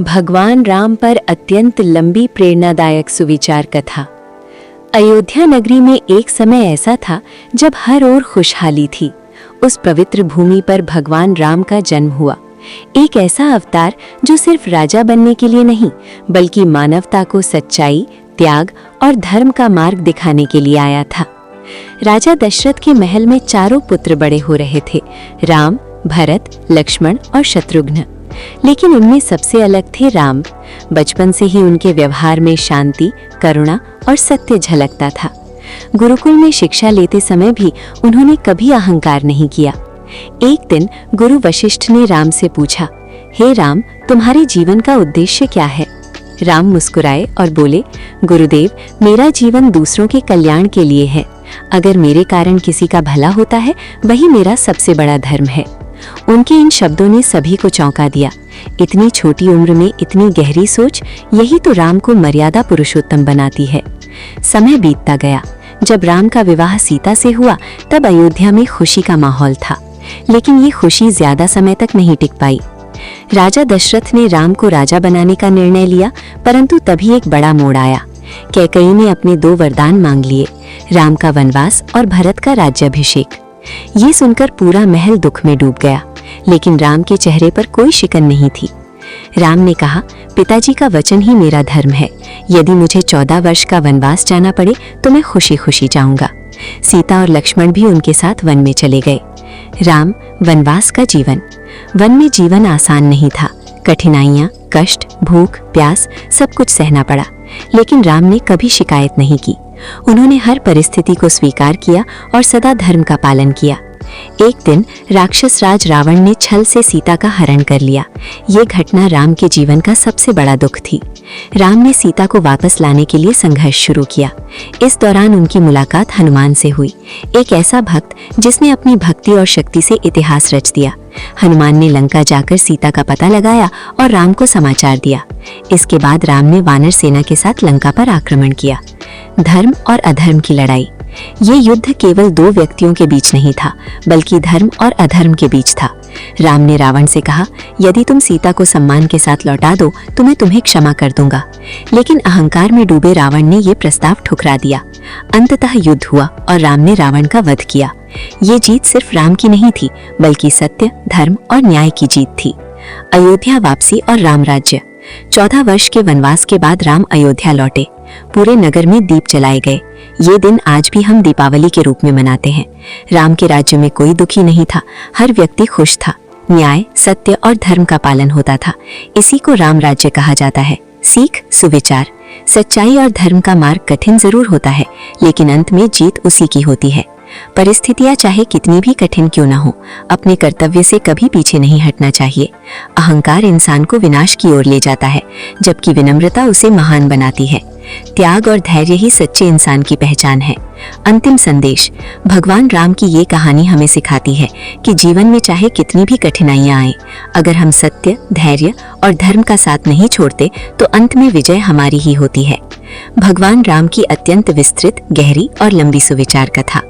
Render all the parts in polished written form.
भगवान राम पर अत्यंत लंबी प्रेरणादायक सुविचार कथा। अयोध्या नगरी में एक समय ऐसा था जब हर ओर खुशहाली थी। उस पवित्र भूमि पर भगवान राम का जन्म हुआ, एक ऐसा अवतार जो सिर्फ राजा बनने के लिए नहीं बल्कि मानवता को सच्चाई, त्याग और धर्म का मार्ग दिखाने के लिए आया था। राजा दशरथ के महल में चारों पुत्र बड़े हो रहे थे, राम, भरत, लक्ष्मण और शत्रुघ्न। लेकिन उनमें सबसे अलग थे राम। बचपन से ही उनके व्यवहार में शांति, करुणा और सत्य झलकता था। गुरुकुल में शिक्षा लेते समय भी उन्होंने कभी अहंकार नहीं किया। एक दिन गुरु वशिष्ठ ने राम से पूछा, हे राम, तुम्हारे जीवन का उद्देश्य क्या है? राम मुस्कुराए और बोले, गुरुदेव, मेरा जीवन दूसरों के कल्याण के लिए है। अगर मेरे कारण किसी का भला होता है, वही मेरा सबसे बड़ा धर्म है। उनके इन शब्दों ने सभी को चौंका दिया। इतनी छोटी उम्र में इतनी गहरी सोच, यही तो राम को मर्यादा पुरुषोत्तम बनाती है। समय बीतता गया। जब राम का विवाह सीता से हुआ, तब अयोध्या में खुशी का माहौल था। लेकिन ये खुशी ज्यादा समय तक नहीं टिक पाई। राजा दशरथ ने राम को राजा बनाने का निर्णय लिया, परंतु तभी एक बड़ा मोड़ आया। कैकेयी ने अपने 2 वरदान मांग लिए, राम का वनवास और भरत का राज्याभिषेक। ये सुनकर पूरा महल दुख में डूब गया, लेकिन राम के चेहरे पर कोई शिकन नहीं थी। राम ने कहा, पिताजी का वचन ही मेरा धर्म है। यदि मुझे 14 वर्ष का वनवास जाना पड़े तो मैं खुशी खुशी जाऊंगा। सीता और लक्ष्मण भी उनके साथ वन में चले गए। राम, वनवास का जीवन। वन में जीवन आसान नहीं था। कठिनाइयां, कष्ट, भूख, प्यास सब कुछ सहना पड़ा, लेकिन राम ने कभी शिकायत नहीं की। उन्होंने हर परिस्थिति को स्वीकार किया और सदा धर्म का पालन किया। एक दिन राक्षस राज रावण ने छल से सीता का हरण कर लिया। ये घटना राम के जीवन का सबसे बड़ा दुख थी। राम ने सीता को वापस लाने के लिए संघर्ष शुरू किया। इस दौरान उनकी मुलाकात हनुमान से हुई, एक ऐसा भक्त जिसने अपनी भक्ति और शक्ति से इतिहास रच दिया। हनुमान ने लंका जाकर सीता का पता लगाया और राम को समाचार दिया। इसके बाद राम ने वानर सेना के साथ लंका पर आक्रमण किया। धर्म और अधर्म की लड़ाई। ये युद्ध केवल 2 व्यक्तियों के बीच नहीं था, बल्कि धर्म और अधर्म के बीच था। राम ने रावण से कहा, यदि तुम सीता को सम्मान के साथ लौटा दो तो मैं तुम्हें क्षमा कर दूंगा। लेकिन अहंकार में डूबे रावण ने यह प्रस्ताव ठुकरा दिया। अंततः युद्ध हुआ और राम ने रावण का वध किया। ये जीत सिर्फ राम की नहीं थी, बल्कि सत्य, धर्म और न्याय की जीत थी। अयोध्या वापसी और राम राज्य। 14 वर्ष के वनवास के बाद राम अयोध्या लौटे। पूरे नगर में दीप जलाए गए। ये दिन आज भी हम दीपावली के रूप में मनाते हैं। राम के राज्य में कोई दुखी नहीं था, हर व्यक्ति खुश था। न्याय, सत्य और धर्म का पालन होता था। इसी को राम राज्य कहा जाता है। सीख, सुविचार। सच्चाई और धर्म का मार्ग कठिन जरूर होता है, लेकिन अंत में जीत उसी की होती है। परिस्थितियां चाहे कितनी भी कठिन क्यों ना हो, अपने कर्तव्य से कभी पीछे नहीं हटना चाहिए। अहंकार इंसान को विनाश की ओर ले जाता है, जबकि विनम्रता उसे महान बनाती है। त्याग और धैर्य ही सच्चे इंसान की पहचान है। अंतिम संदेश। भगवान राम की ये कहानी हमें सिखाती है कि जीवन में चाहे कितनी भी कठिनाइयां आए, अगर हम सत्य, धैर्य और धर्म का साथ नहीं छोड़ते तो अंत में विजय हमारी ही होती है। भगवान राम की अत्यंत विस्तृत, गहरी और लंबी सुविचार कथा।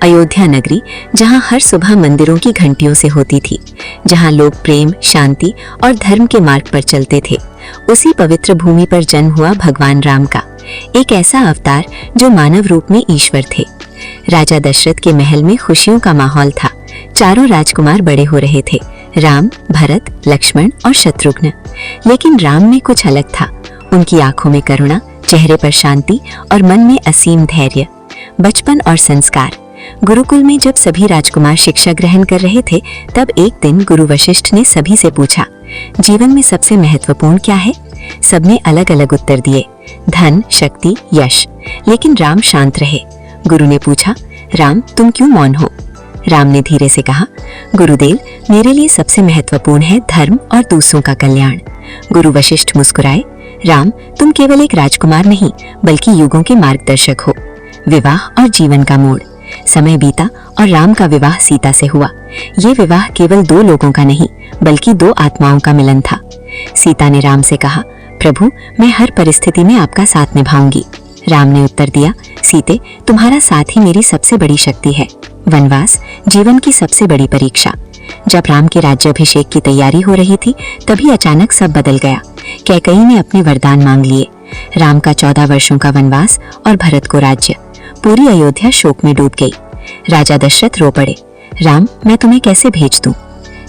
अयोध्या नगरी, जहां हर सुबह मंदिरों की घंटियों से होती थी, जहां लोग प्रेम, शांति और धर्म के मार्ग पर चलते थे, उसी पवित्र भूमि पर जन्म हुआ भगवान राम का, एक ऐसा अवतार जो मानव रूप में ईश्वर थे। राजा दशरथ के महल में खुशियों का माहौल था। चारों राजकुमार बड़े हो रहे थे, राम, भरत, लक्ष्मण और शत्रुघ्न। लेकिन राम में कुछ अलग था। उनकी आंखों में करुणा, चेहरे पर शांति और मन में असीम धैर्य। बचपन और संस्कार। गुरुकुल में जब सभी राजकुमार शिक्षा ग्रहण कर रहे थे, तब एक दिन गुरु वशिष्ठ ने सभी से पूछा, जीवन में सबसे महत्वपूर्ण क्या है? सबने अलग अलग उत्तर दिए, धन, शक्ति, यश। लेकिन राम शांत रहे। गुरु ने पूछा, राम, तुम क्यों मौन हो? राम ने धीरे से कहा, गुरुदेव, मेरे लिए सबसे महत्वपूर्ण है धर्म और दूसरों का कल्याण। गुरु वशिष्ठ मुस्कुराए, राम, तुम केवल एक राजकुमार नहीं, बल्कि युगों के मार्गदर्शक हो। विवाह और जीवन का मोड़। समय बीता और राम का विवाह सीता से हुआ। ये विवाह केवल 2 लोगों का नहीं, बल्कि 2 आत्माओं का मिलन था। सीता ने राम से कहा, प्रभु, मैं हर परिस्थिति में आपका साथ निभाऊंगी। राम ने उत्तर दिया, सीते, तुम्हारा साथ ही मेरी सबसे बड़ी शक्ति है। वनवास, जीवन की सबसे बड़ी परीक्षा। जब राम के राज्याभिषेक की तैयारी हो रही थी, तभी अचानक सब बदल गया। कैकेयी ने अपने वरदान मांग लिए। राम का 14 वर्षों का वनवास और भरत को राज्य। पूरी अयोध्या शोक में डूब गई। राजा दशरथ रो पड़े। राम, मैं तुम्हें कैसे भेज दूं?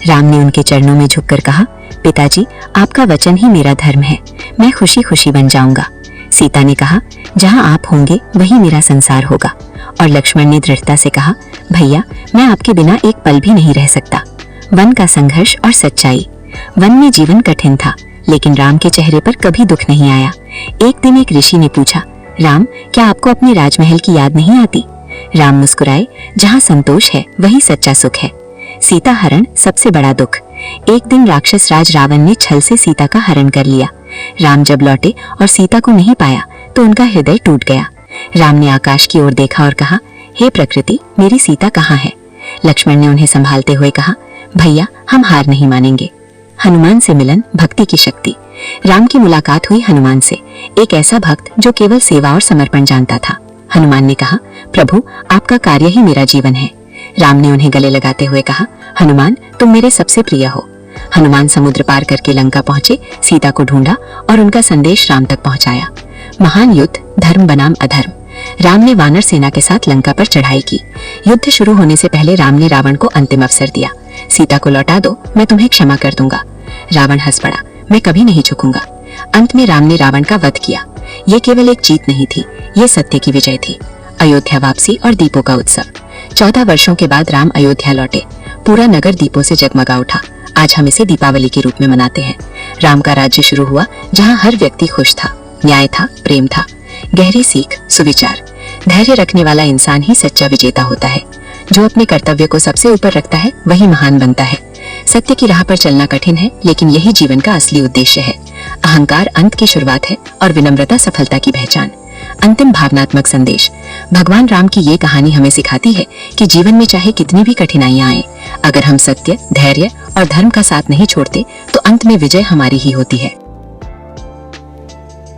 राम ने उनके चरणों में झुककर कहा, पिताजी, आपका वचन ही मेरा धर्म है, मैं खुशी खुशी बन जाऊंगा। सीता ने कहा, जहां आप होंगे वहीं मेरा संसार होगा। और लक्ष्मण ने दृढ़ता से कहा, भैया, मैं आपके बिना एक पल भी नहीं रह सकता। वन का संघर्ष और सच्चाई। वन में जीवन कठिन था, लेकिन राम के चेहरे पर कभी दुख नहीं आया। एक दिन एक ऋषि ने पूछा, राम, क्या आपको अपने राजमहल की याद नहीं आती? राम मुस्कुराए, जहाँ संतोष है वही सच्चा सुख है। सीता हरण सबसे बड़ा दुख। एक दिन राक्षस राज रावण ने छल से सीता का हरण कर लिया। राम जब लौटे और सीता को नहीं पाया तो उनका हृदय टूट गया। राम ने आकाश की ओर देखा और कहा, हे प्रकृति, मेरी सीता कहाँ है? लक्ष्मण ने उन्हें संभालते हुए कहा, भैया, हम हार नहीं मानेंगे। हनुमान से मिलन, भक्ति की शक्ति। राम की मुलाकात हुई हनुमान से, एक ऐसा भक्त जो केवल सेवा और समर्पण जानता था। हनुमान ने कहा, प्रभु, आपका कार्य ही मेरा जीवन है। राम ने उन्हें गले लगाते हुए कहा, हनुमान, तुम मेरे सबसे प्रिय हो। हनुमान समुद्र पार करके लंका पहुंचे, सीता को ढूंढा और उनका संदेश राम तक पहुंचाया। महान युद्ध, धर्म बनाम अधर्म। राम ने वानर सेना के साथ लंका पर चढ़ाई की। युद्ध शुरू होने से पहले राम ने रावण को अंतिम अवसर दिया। सीता को लौटा दो, मैं तुम्हें क्षमा कर दूंगा। रावण हंस पड़ा, मैं कभी नहीं झुकूंगा। अंत में राम ने रावण का वध किया। ये केवल एक जीत नहीं थी, ये सत्य की विजय थी। अयोध्या वापसी और दीपों का उत्सव। 14 वर्षों के बाद राम अयोध्या लौटे। पूरा नगर दीपों से जगमगा उठा। आज हम इसे दीपावली के रूप में मनाते हैं। राम का राज्य शुरू हुआ जहाँ हर व्यक्ति खुश था, न्याय था, प्रेम था। गहरी सीख, सुविचार। धैर्य रखने वाला इंसान ही सच्चा विजेता होता है। जो अपने कर्तव्य को सबसे ऊपर रखता है वही महान बनता है। सत्य की राह पर चलना कठिन है, लेकिन यही जीवन का असली उद्देश्य है। अहंकार अंत की शुरुआत है और विनम्रता सफलता की पहचान। अंतिम भावनात्मक संदेश। भगवान राम की ये कहानी हमें सिखाती है कि जीवन में चाहे कितनी भी कठिनाइयां आए, अगर हम सत्य, धैर्य और धर्म का साथ नहीं छोड़ते तो अंत में विजय हमारी ही होती है।